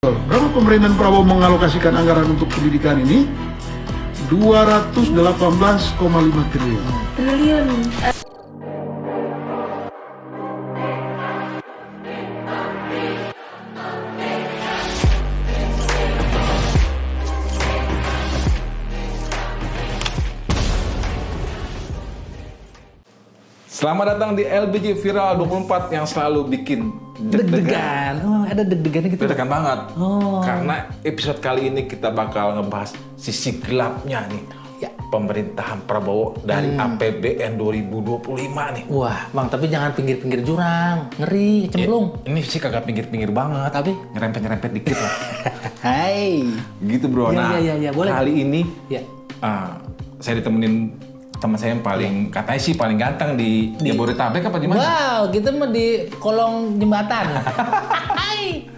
Berapa pemerintahan Prabowo mengalokasikan anggaran untuk pendidikan ini? 218,5 triliun. Triliun. Selamat datang di LBJ Viral 24 yang selalu bikin Deg-degan. Oh, ada deg-degannya gitu. deg-degan banget. Oh. Karena episode kali ini kita bakal ngebahas sisi gelapnya nih. Ya. Pemerintahan Prabowo dari APBN 2025 nih. Wah, Bang, tapi jangan pinggir-pinggir jurang. Ngeri, cemplung. Ini sih kagak pinggir-pinggir banget. Tapi? Nyerempet-nyerempet dikit lah. Hai. Gitu bro. Ya, Nah, ya, boleh. kali ini Ya. saya ditemenin teman saya yang paling katanya sih paling ganteng di Jabodetabek apa di mana? Wow, kita mah di kolong jembatan. Hai.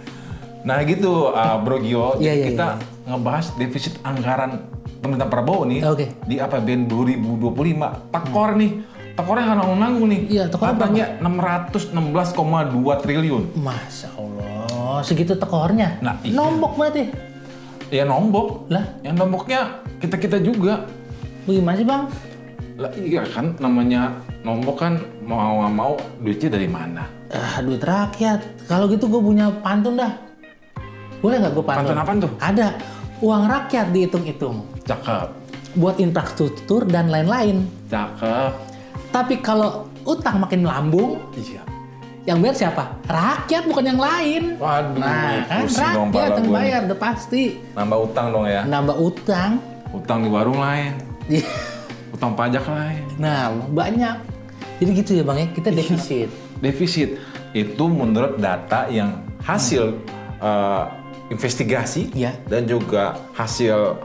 Nah gitu, Bro Gio, Iya, iya, kita ngebahas defisit anggaran pemerintah Prabowo nih Oke. di APBN 2025. Tekor nih, tekornya nggak nanggung-nanggung nih. Iya, tekornya katanya 616,2 triliun. Masya Allah, segitu tekornya. Nah, iya. Nombok berarti. Ya nombok. Lah? Yang nomboknya kita-kita juga. Bagaimana sih, Bang? Lah iya kan, namanya nombok kan mau nggak mau duitnya dari mana? Duit rakyat. Kalau gitu gue punya pantun dah. Boleh nggak gue pantun? Pantun apaan tuh? Ada. Uang rakyat dihitung-hitung. Cakep, Buat infrastruktur dan lain-lain. cakep. Tapi kalau utang makin melambung, Iya. yang bayar siapa? Rakyat, bukan yang lain. Waduh, Nah, kan pusing dong rakyat pala yang gua bayar, nih. udah pasti. Nambah utang dong ya. Nambah utang. Utang di warung lain, utang pajak lain. Nah, banyak. Jadi gitu ya Bang ya, kita defisit. Defisit itu menurut data yang hasil investigasi Iya. dan juga hasil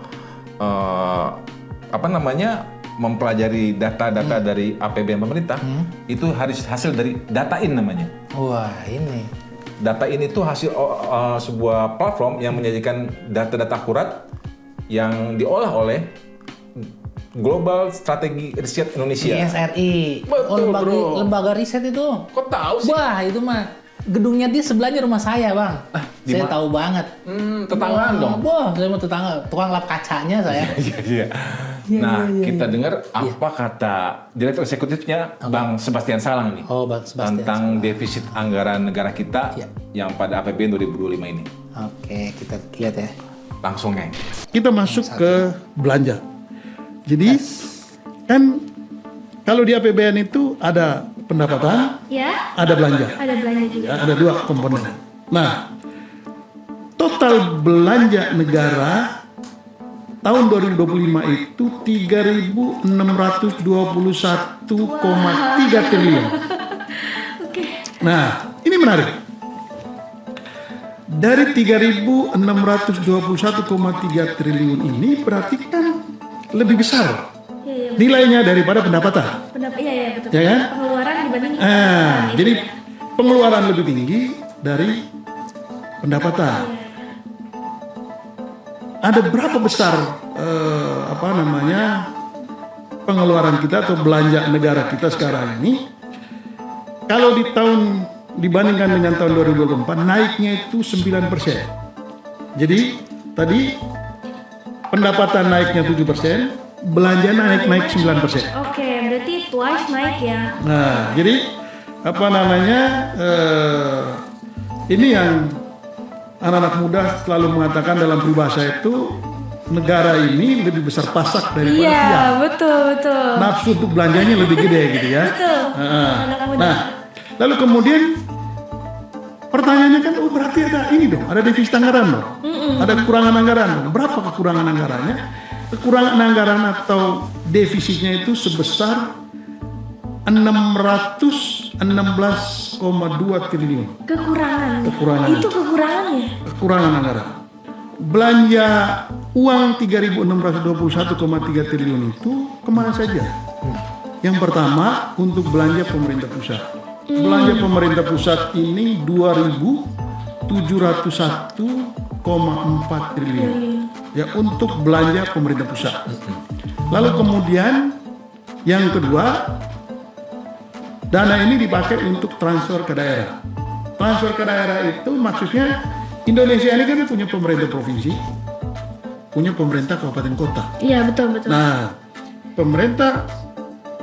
mempelajari data-data dari APBN pemerintah itu harus hasil dari Datain namanya. Wah, ini. Datain itu hasil sebuah platform yang menyajikan data-data akurat yang diolah oleh Global Strategi Riset Indonesia. GSRI. Betul, bro. Lembaga riset itu. Kok tahu sih? Wah, itu mah gedungnya di sebelahnya rumah saya, Bang. di Saya mana? tahu banget. Tetanggaan dong. Wah, saya mau tetangga, tukang lap kacanya saya. Iya, iya. Iya, Nah, iya, iya, kita iya. dengar apa kata Direktur Eksekutifnya Bang Sebastian Salang nih Oh, Bang Sebastian. tentang defisit anggaran negara kita Iya. yang pada APBN 2025 ini. Oke, kita lihat ya. Langsung Ngeng. Kita masuk ke belanja. Jadi kan kalau di APBN itu ada pendapatan, Ya, ada belanja. ada belanja juga. Ya, ada dua komponen. Nah, total belanja negara tahun 2025 itu 3.621,3 triliun. Oke. Nah, ini menarik. Dari 3.621,3 triliun ini berarti kan lebih besar Iya, iya. nilainya daripada pendapatan. Iya, iya, betul. Ya kan? Pengeluaran dibanding Jadi pengeluaran lebih tinggi dari pendapatan. Ada berapa besar pengeluaran kita atau belanja negara kita sekarang ini? Kalau dibandingkan dengan tahun 2024 naiknya itu 9%. Jadi tadi pendapatan naiknya 7%, belanja naik 9%. Oke, berarti twice naik ya. Nah, jadi ini yang anak-anak muda selalu mengatakan dalam peribahasa itu negara ini lebih besar pasak daripada Iya, tiang. betul. Nafsu untuk belanjanya lebih gede gitu ya. Betul. Anak muda. Nah, lalu kemudian pertanyaannya kan, berarti ada ini dong, ada defisit anggaran dong, ada kekurangan anggaran dong. Berapa kekurangan anggarannya? Kekurangan anggaran atau defisitnya itu sebesar 616,2 triliun. Kekurangan. Kekurangan. Itu kekurangannya. Kekurangan anggaran. Belanja uang 3.621,3 triliun itu kemana saja? Yang pertama untuk belanja pemerintah pusat. Belanja pemerintah pusat ini 2.701,4 triliun. Ya, untuk belanja pemerintah pusat. Lalu kemudian yang kedua, dana ini dipakai untuk transfer ke daerah. Transfer ke daerah itu maksudnya Indonesia ini kan punya pemerintah provinsi, punya pemerintah kabupaten kota. Iya, betul. Nah, pemerintah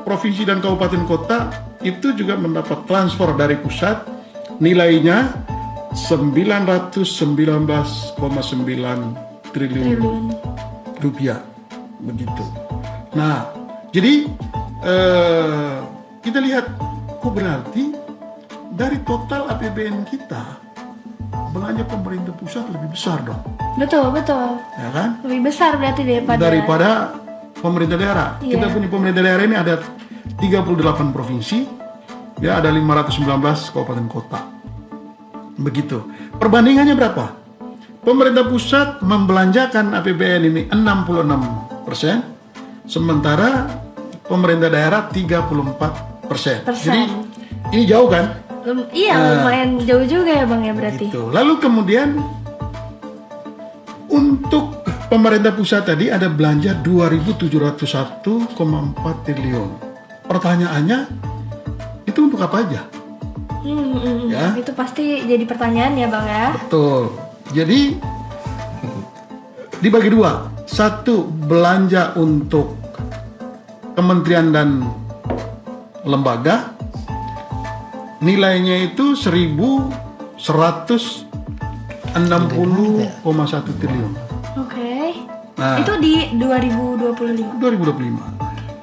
provinsi dan kabupaten kota itu juga mendapat transfer dari pusat nilainya 919,9 triliun rupiah begitu. Nah, jadi kita lihat berarti dari total APBN kita belanja pemerintah pusat lebih besar dong, Betul. ya kan? Lebih besar berarti Daripada pemerintah daerah. Iya. Kita punya pemerintah daerah ini ada 38 provinsi, ya ada 519 kabupaten kota. Begitu. Perbandingannya berapa? Pemerintah pusat membelanjakan APBN ini 66%, sementara pemerintah daerah 34%. Jadi ini jauh kan? Iya, lumayan jauh juga ya Bang ya berarti. Gitu. Lalu kemudian untuk pemerintah pusat tadi ada belanja 2.701,4 triliun. Pertanyaannya itu untuk apa aja? Ya. Itu pasti jadi pertanyaan ya Bang ya. Betul. Jadi dibagi dua. Satu, belanja untuk kementerian dan lembaga. Nilainya itu 1.160,1 triliun. Oke. Nah, Itu di 2025. 2025.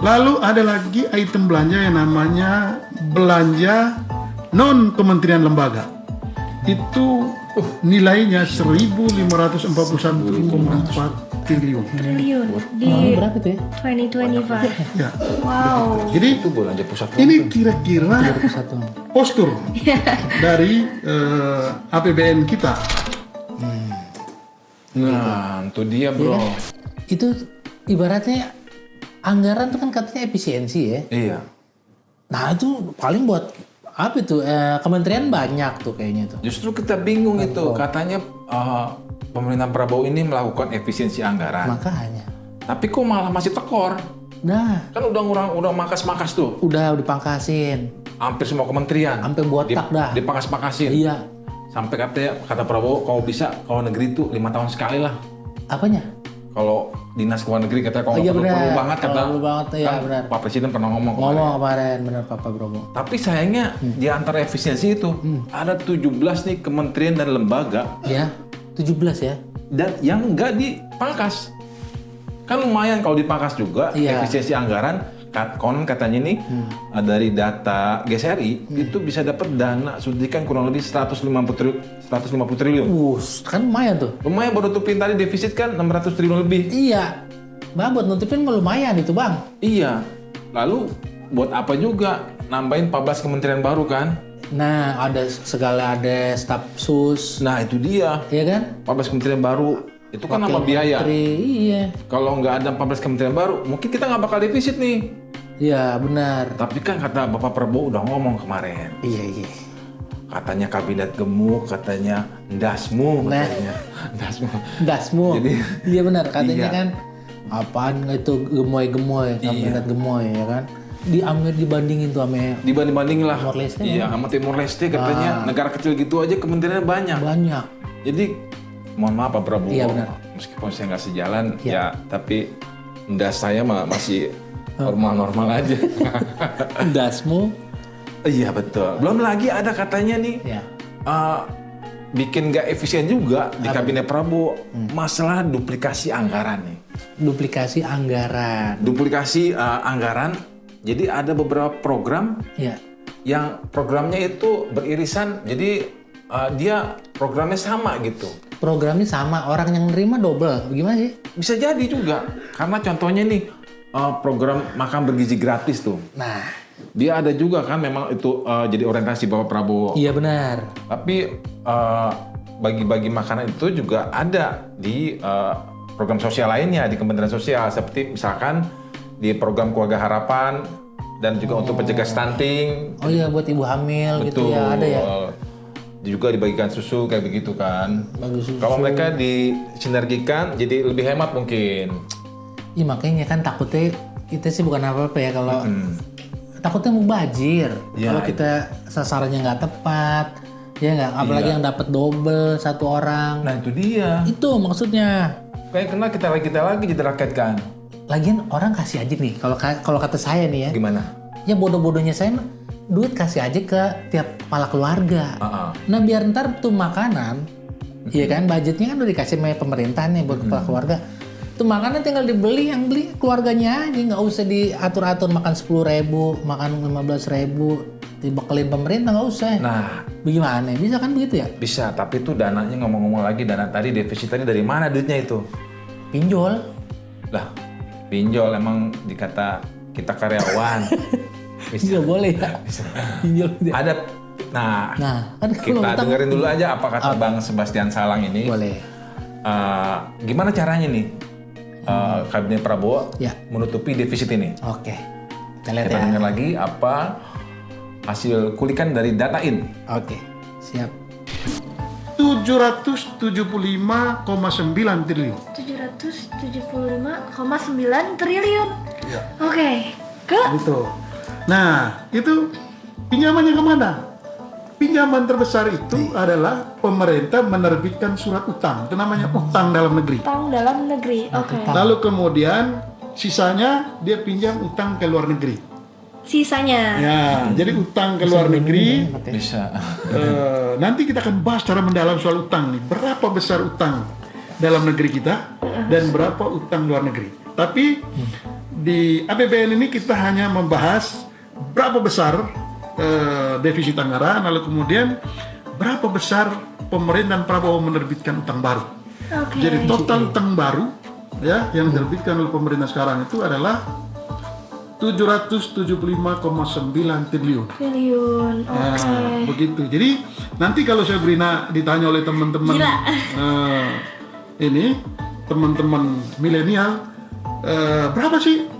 Lalu ada lagi item belanja yang namanya belanja non kementerian lembaga. Itu nilainya 1.541,4 triliun. Di Berapa tuh ya? 2025. Ya. Wow. Jadi Itu belanja pusat. ini kira-kira Satu. postur dari APBN kita. Nah, itu dia bro. Itu ibaratnya anggaran tuh kan katanya efisiensi ya. Iya. Nah itu paling buat apa itu? Kementerian banyak tuh kayaknya tuh. Justru kita bingung itu. Katanya pemerintah Prabowo ini melakukan efisiensi anggaran. Makanya. Tapi kok malah masih tekor? Nah, Kan udah makas-makas tuh. udah dipangkasin. Hampir semua kementerian. Sampai botak dah. Dipangkas-pangkasin. Iya. Sampai kata Prabowo, kalau bisa kalau negeri itu 5 tahun sekali lah. Apanya? Kalau dinas luar negeri katanya kalau Oh, iya nggak perlu benar. banget kata. Kalau perlu banget, iya, kan benar. Pak Presiden pernah ngomong kemarin. Ngomong kemarin bener Papa Bromo. Tapi sayangnya di antara efisiensi itu ada 17 nih kementerian dan lembaga Ya, 17 ya. dan yang nggak dipangkas. Kan lumayan kalau dipangkas juga Iya. efisiensi anggaran. Konon katanya nih dari data GSRI itu bisa dapat dana suntikan kurang lebih 150 triliun. Kan lumayan tuh. Lumayan baru nutupin tadi defisit kan 600 triliun lebih. Iya. Bang buat nutupin mah lumayan itu bang. Iya. Lalu buat apa juga nambahin 14 kementerian baru kan? Nah ada segala staf sus. Nah itu dia. Iya kan? 14 kementerian baru itu kan Wakil nama biaya. Menteri, iya. Kalau nggak ada 14 kementerian baru, mungkin kita nggak bakal defisit nih. Iya benar. Tapi kan kata Bapak Prabowo udah ngomong kemarin. Iya. Katanya kabinet gemuk, katanya ndasmu, Nah. katanya ndasmu. Dasmu. Jadi- Iya benar katanya Iya. kan. Apaan itu gemoy-gemoy, kabinet gemoy ya kan? Dibandingin tuh sama Dibanding-bandingin lah. Timor Leste Iya, sama Timor Leste katanya negara kecil gitu aja kementeriannya banyak. banyak. Jadi mohon maaf Pak Prabowo, Iya, benar. meskipun saya nggak sejalan, Iya. ya tapi ndas saya masih normal-normal aja. Dasmu. Iya betul. Belum lagi ada katanya nih Ya. bikin nggak efisien juga di kabinet Prabowo masalah duplikasi anggaran nih. Duplikasi anggaran. Duplikasi anggaran. Jadi ada beberapa program Ya. yang programnya itu beririsan. Jadi dia programnya sama gitu. Programnya sama, orang yang nerima double. Gimana sih? Bisa jadi juga. Karena contohnya nih program makan bergizi gratis tuh. Nah, Dia ada juga kan memang itu jadi orientasi Bapak Prabowo. iya benar. Tapi bagi-bagi makanan itu juga ada di program sosial lainnya di Kementerian Sosial, seperti misalkan di program Keluarga Harapan dan juga untuk pencegah stunting. Oh iya buat ibu hamil gitu ya, ada ya. Juga dibagikan susu kayak begitu kan. Bagus susu. Kalau mereka disinergikan jadi lebih hemat mungkin. Iya makanya kan takutnya kita sih bukan apa-apa ya kalau takutnya mubazir. Ya, Kalau kita sasarannya nggak tepat, Ya nggak, apalagi yang dapat double satu orang. Nah itu dia. Itu maksudnya. Kayak kena kita lagi jadi rakyat kan. Lagian orang kasih aja nih. Kalau kata saya nih ya. Gimana? Ya bodoh-bodohnya saya mah, duit kasih aja ke tiap kepala keluarga. Nah biar ntar tuh makanan, iya kan, budgetnya kan udah dikasih sama pemerintah nih buat kepala keluarga. Tuh makanan tinggal dibeli, yang beli keluarganya aja, nggak usah diatur-atur makan 10.000, makan 15.000, dibekelin pemerintah, nggak usah. Nah, bagaimana? Bisa kan begitu ya? bisa, tapi itu dananya ngomong-ngomong lagi, dana tadi defisit tadi dari mana duitnya itu? Pinjol. Lah, pinjol emang dikata kita karyawan. Nggak boleh ya? Pinjol. Ada, nah kan kalau kita utang- dengerin dulu aja apa kata Bang Sebastian Salang ini. Boleh. Gimana caranya nih Kabinet Prabowo Ya. menutupi defisit ini? Oke. Kita lihat Kita ya. dengar lagi apa hasil kulikan dari Datain. Oke. Siap. 775,9 triliun. 775,9 triliun. Oke. Ke Gitu. Nah, itu pinjamannya kemana? Pinjaman terbesar itu adalah pemerintah menerbitkan surat utang. Itu namanya utang dalam negeri. utang dalam negeri. Oke. Lalu kemudian sisanya dia pinjam utang ke luar negeri. Sisanya. Ya, jadi utang ke luar negeri. Bisa. Nanti kita akan bahas secara mendalam soal utang nih. Berapa besar utang dalam negeri kita dan berapa utang luar negeri. Tapi di APBN ini kita hanya membahas berapa besar defisit anggaran, lalu kemudian berapa besar pemerintahan Prabowo menerbitkan utang baru. Oke. Jadi total utang baru ya yang diterbitkan oleh pemerintah sekarang itu adalah 775,9 triliun. Triliun. Oke. Nah, begitu. Jadi nanti kalau Sabrina ditanya oleh teman-teman Gila. ini teman-teman milenial berapa sih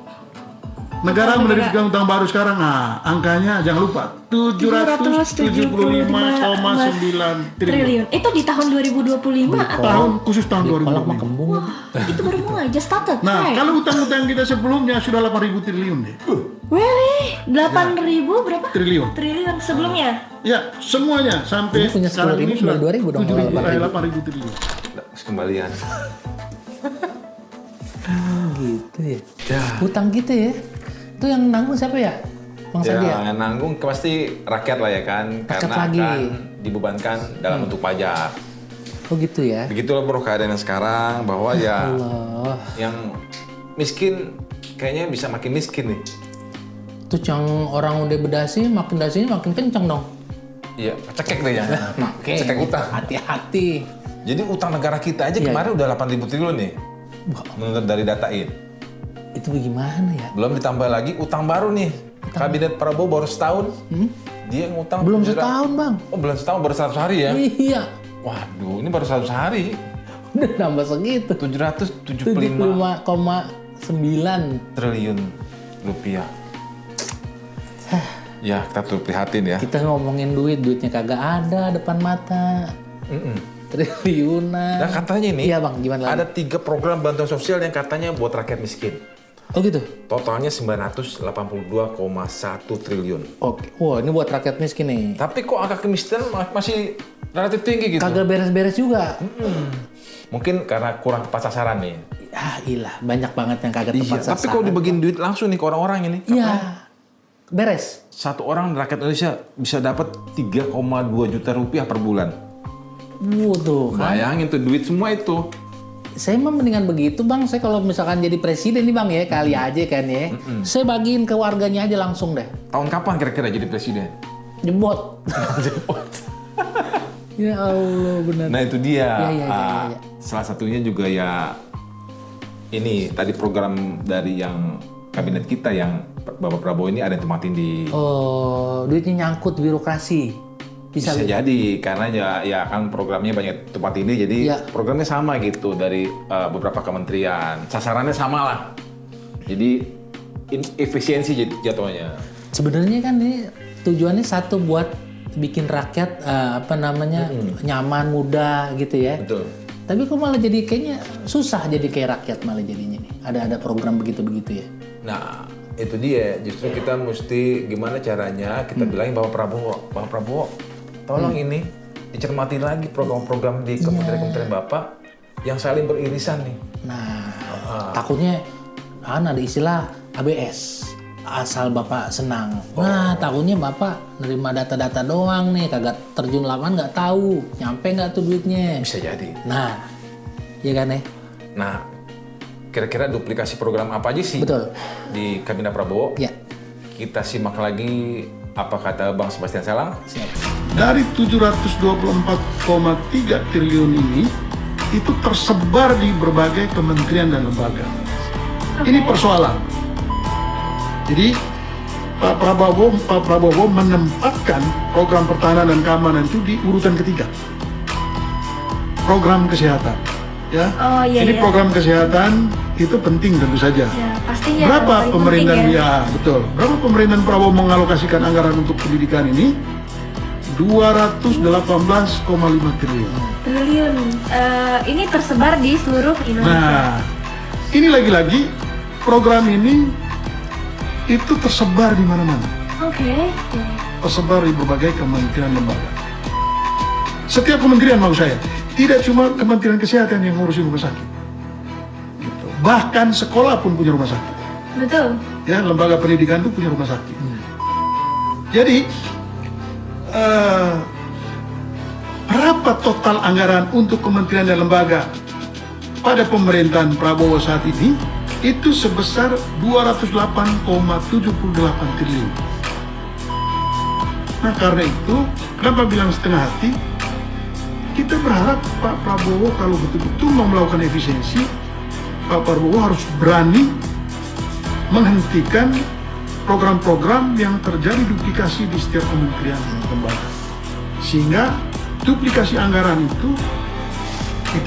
negara menerbitkan utang baru sekarang? Nah, angkanya jangan lupa 775,9 triliun. Itu di tahun 2025 atau Tahun khusus tahun Kolak 2025. mah kembung. itu baru mulai just started. Nah, right? kalau utang-utang kita sebelumnya sudah 8.000 triliun deh. Really? 8.000 berapa? Triliun. Triliun sebelumnya. Ya, semuanya sampai Ini punya sekarang 10.000 ini sudah 2.000 dong, 8.000 triliun. Kembalian. Gitu ya. Ya. Utang kita ya. Itu yang nanggung siapa ya? Bang Sandi ya? Yang nanggung pasti rakyat lah ya kan, Rakyat karena lagi. akan dibebankan dalam bentuk pajak. Oh gitu ya. Begitulah bro keadaan yang sekarang bahwa ya Allah. yang miskin kayaknya bisa makin miskin nih. Terus yang orang udah bedasi, makin dasinya makin kenceng dong. Iya, cekek deh ya. Oke. Cekek utang. Hati-hati. Jadi utang negara kita aja Iya. kemarin udah 8.000 triliun nih. Menurut dari Datain. Itu bagaimana ya? Belum ditambah lagi utang baru nih. Kabinet Prabowo baru setahun. Dia ngutang Belum 700. setahun bang. Oh, belum setahun, baru 100 hari ya. Iya. Waduh, ini baru 100 hari. Udah nambah segitu. 775 75,9. triliun rupiah. Ya, kita turut prihatin ya. Kita ngomongin duitnya kagak ada depan mata. Triliunan. Nah, katanya ini Iya bang, gimana lagi? ada 3 program bantuan sosial yang katanya buat rakyat miskin. Oh gitu? Totalnya 982,1 triliun. Oke. Wah ini buat rakyat miskin nih. Tapi kok angka kemiskinan masih relatif tinggi gitu. Kagak beres-beres juga. Mungkin karena kurang tepat sasaran nih. Ah ilah, banyak banget yang kagak tepat Iya, tapi kalau dibagiin duit langsung nih ke orang-orang ini. Iya. Beres. Satu orang rakyat Indonesia bisa dapat 3,2 juta rupiah per bulan. Tuh kan. Bayangin tuh duit semua itu. Saya mah mendingan begitu bang. Saya kalau misalkan jadi presiden nih bang ya, kali aja kan ya. Saya bagiin ke warganya aja langsung deh. Tahun kapan kira-kira jadi presiden? Jebot. Ya Allah benar. Nah itu dia. Iya. Salah satunya juga ya ini tadi program dari yang kabinet kita yang Bapak Prabowo ini ada yang tempatin di Oh, duitnya nyangkut birokrasi. bisa jadi karena ya kan programnya banyak tempat ini jadi Iya. programnya sama gitu dari beberapa kementerian. Sasarannya sama lah. Jadi efisiensi jatuhnya. Sebenarnya kan ini tujuannya satu buat bikin rakyat nyaman, mudah gitu ya. Betul. Tapi kok malah jadi kayaknya susah jadi kayak rakyat malah jadinya nih. Ada program begitu-begitu ya. Nah, itu dia. Justru kita mesti gimana caranya kita bilangin Bapak Prabowo, tolong ini dicermati lagi program-program di kementerian-kementerian Bapak yang saling beririsan nih. Nah, takutnya ada istilah ABS, asal Bapak senang. Nah, takutnya Bapak nerima data-data doang nih, kagak terjun lapangan, nggak tahu nyampe nggak tuh duitnya. Bisa jadi. Nah, iya kan ya? Nah, kira-kira duplikasi program apa aja sih Betul. di Kabinet Prabowo? Ya, Kita simak lagi apa kata Bang Sebastian Salang. siap. Dari 724,3 triliun ini itu tersebar di berbagai kementerian dan lembaga. Ini persoalan. Jadi Pak Prabowo menempatkan program pertahanan dan keamanan itu di urutan ketiga. Program kesehatan, ya. Oh, iya, Ini iya. program kesehatan itu penting tentu saja. Ya, pastinya. Berapa paling pemerintahan penting ya. ya betul. Berapa pemerintahan Prabowo mengalokasikan anggaran untuk pendidikan ini? 218,5 triliun. Triliun. Ini tersebar di seluruh Indonesia. Nah, ini lagi-lagi program ini itu tersebar di mana-mana. Oke. Tersebar di berbagai kementerian lembaga. Setiap kementerian mau saya, tidak cuma Kementerian Kesehatan yang ngurusin rumah sakit. Gitu. Bahkan sekolah pun punya rumah sakit. Betul. Ya, lembaga pendidikan itu punya rumah sakit. Jadi berapa total anggaran untuk kementerian dan lembaga pada pemerintahan Prabowo saat ini? Itu sebesar 208,78 triliun. Nah, karena itu, kenapa bilang setengah hati? Kita berharap Pak Prabowo kalau betul-betul mau melakukan efisiensi, Pak Prabowo harus berani menghentikan program-program yang terjadi duplikasi di setiap kementerian dan lembaga. Sehingga duplikasi anggaran itu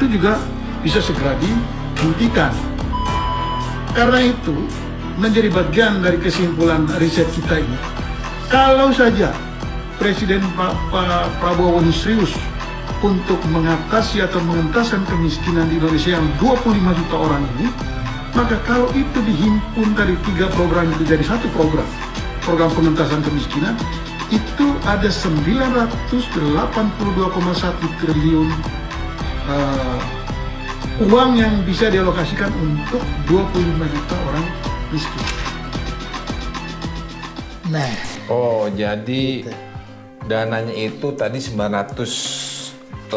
juga bisa segera dihentikan. Karena itu menjadi bagian dari kesimpulan riset kita ini. Kalau saja Presiden Pak Prabowo ini serius untuk mengatasi atau mengentaskan kemiskinan di Indonesia yang 25 juta orang ini, maka kalau itu dihimpun dari 3 program itu jadi satu program pengentasan kemiskinan, itu ada 982,1 triliun uang yang bisa dialokasikan untuk 25 juta orang miskin. Nah, Oh, jadi dananya itu tadi 982,1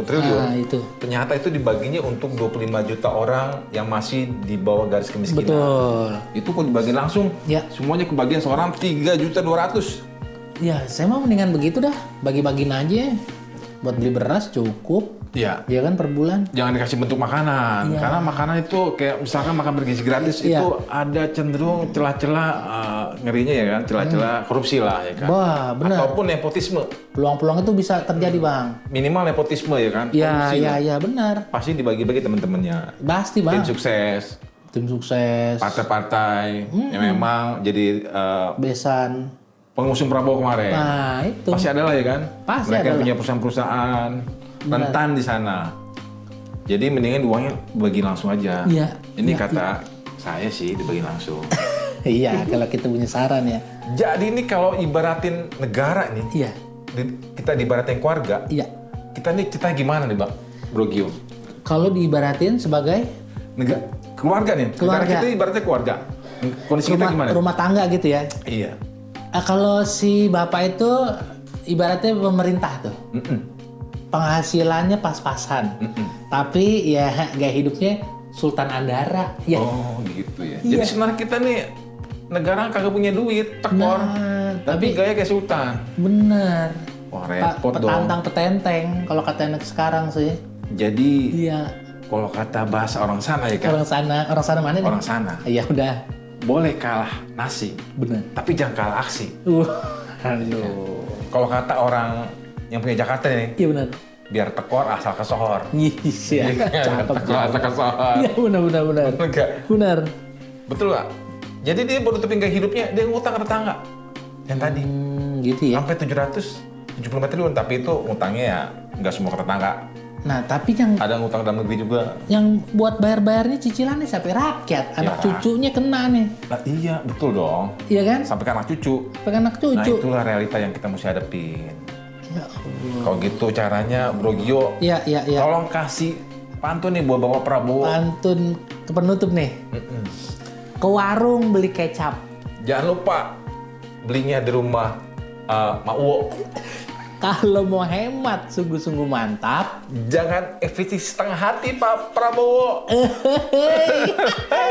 triliun. nah itu. Ternyata itu dibaginya untuk 25 juta orang yang masih di bawah garis kemiskinan. Betul. Itu kok dibagi langsung? Ya. Semuanya kebagian seorang 3.200.000. Ya, saya mau mendingan begitu dah, bagi-bagiin aja. Buat beli beras cukup, Ya. ya kan per bulan. Jangan dikasih bentuk makanan, Iya. karena makanan itu kayak misalkan makan bergizi gratis Iya. itu ada cenderung celah-celah ngerinya ya kan, celah-celah korupsi lah ya kan. Wah, benar. Ataupun nepotisme, Peluang-peluang itu bisa terjadi, Bang. minimal nepotisme ya kan. Ya, Korupsi lah. ya, benar. Pasti dibagi-bagi teman-temannya. Pasti, Bang. Tim sukses, Tim sukses, partai-partai yang memang jadi besan. pengusung Prabowo kemarin. Nah, itu. Pasti ada lah ya kan. Pasti Mereka yang ada punya perusahaan-perusahaan rentan di sana. Jadi mendingan uangnya bagi langsung aja. Iya. Ini Iya, kata saya sih dibagi langsung. Iya, kalau kita punya saran ya. Jadi ini kalau ibaratin negara nih, Iya, kita diibaratin keluarga, iya. kita gimana nih Bang, Bro Gio? Kalau diibaratin sebagai Keluarga nih, Keluarga. negara kita ibaratnya keluarga. Kondisi kita gimana? rumah tangga gitu ya. Iya. Kalau si bapak itu ibaratnya pemerintah tuh. Penghasilannya pas-pasan. Tapi ya gaya hidupnya Sultan Andara. Ya. Oh gitu ya. Iya. Jadi sebenarnya kita nih negara kagak punya duit, tekor. Nah, tapi gaya kayak sultan. Bener. Wah repot dong. Petantang petenteng kalau kata anak sekarang sih. Jadi Iya. kalau kata bahasa orang sana ya kan, Orang sana mana nih? orang sana Iya udah. boleh kalah nasi, Bener. tapi jangan kalah aksi. Aduh. Kalau kata orang yang punya Jakarta nih, Iya benar. biar tekor asal kesohor. Iya. Cakep. Tekor asal kesohor. Iya benar. Enggak. Benar. Betul nggak? Jadi dia baru nutupin gaya hidupnya, dia ngutang ke tetangga. Yang tadi Gitu ya. sampai 775 triliun, tapi itu ngutangnya ya nggak semua ke tetangga. Nah, tapi yang Ada ngutang dalam negeri juga. buat bayar-bayarnya cicilannya sampai rakyat, anak Ya. cucunya kena nih. Nah, iya, betul dong. Iya kan? Sampai ke anak cucu. Sampai anak Nah, cucu. itulah realita yang kita mesti hadapin. Kalau gitu caranya Bro Gio, Iya. tolong kasih pantun nih buat Bapak Prabowo. Pantun ke penutup nih. Ke warung beli kecap. Jangan lupa belinya di rumah Mak Uwo. Kalau mau hemat sungguh-sungguh mantap. Jangan efisien setengah hati Pak Prabowo.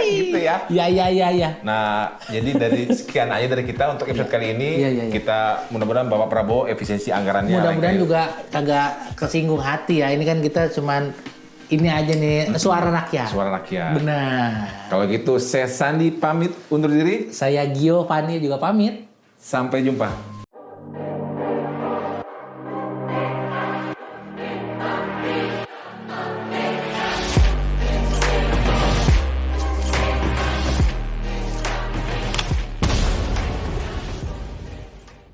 Gitu ya. Ya. Nah, jadi dari sekian aja dari kita untuk episode kali ini. Iya. Kita mudah-mudahan Bapak Prabowo efisiensi anggarannya. Mudah-mudahan kayak- juga kagak kesinggung hati ya. Ini kan kita cuman ini aja nih suara rakyat. Suara rakyat. Benar. Kalau gitu, saya Sandi pamit undur diri. Saya Gio Fani juga pamit. Sampai jumpa.